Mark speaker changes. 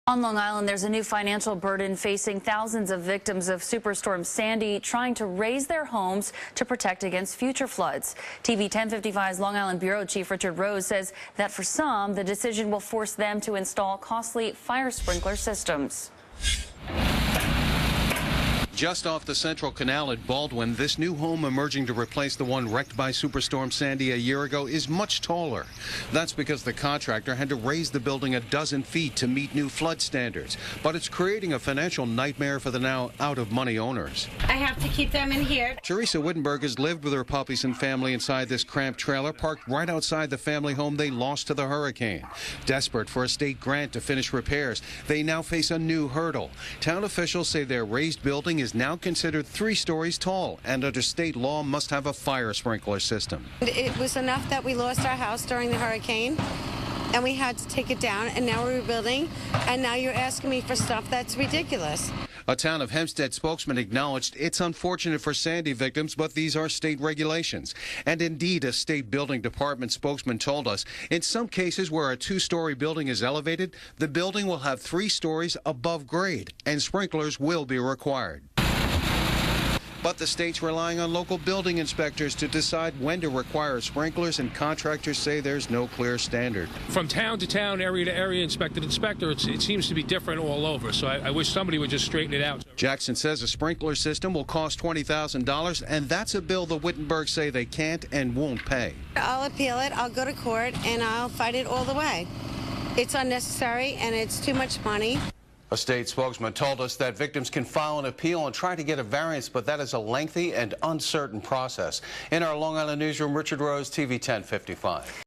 Speaker 1: On Long Island, there's a new financial burden facing thousands of victims of Superstorm Sandy trying to raise their homes to protect against future floods. TV 1055's Long Island Bureau Chief Richard Rose says that for some, the decision will force them to install costly fire sprinkler systems.
Speaker 2: Just off the Central Canal at Baldwin, this new home emerging to replace the one wrecked by Superstorm Sandy a year ago is much taller. That's because the contractor had to raise the building a dozen feet to meet new flood standards. But it's creating a financial nightmare for the now out-of-money owners.
Speaker 3: I have to keep them in here.
Speaker 2: Teresa Wittenberg has lived with her puppies and family inside this cramped trailer parked right outside the family home they lost to the hurricane. Desperate for a state grant to finish repairs, they now face a new hurdle. Town officials say their raised building is now considered 3 stories tall and under state law must have a fire sprinkler system.
Speaker 3: It was enough that we lost our house during the hurricane and we had to take it down, and now we're rebuilding, and now you're asking me for stuff that's ridiculous.
Speaker 2: A Town of Hempstead spokesman acknowledged it's unfortunate for Sandy victims, but these are state regulations. And indeed, a state building department spokesman told us, in some cases where a 2-story building is elevated, the building will have 3 stories above grade, and sprinklers will be required. But the state's relying on local building inspectors to decide when to require sprinklers, and contractors say there's no clear standard.
Speaker 4: From town to town, area to area, inspector to inspector, it seems to be different all over. So I wish somebody would just straighten it out.
Speaker 2: Jackson says a sprinkler system will cost $20,000, and that's a bill the Wittenbergs say they can't and won't pay.
Speaker 3: I'll appeal it, I'll go to court, and I'll fight it all the way. It's unnecessary and it's too much money.
Speaker 2: A state spokesman told us that victims can file an appeal and try to get a variance, but that is a lengthy and uncertain process. In our Long Island newsroom, Richard Rose, TV 1055.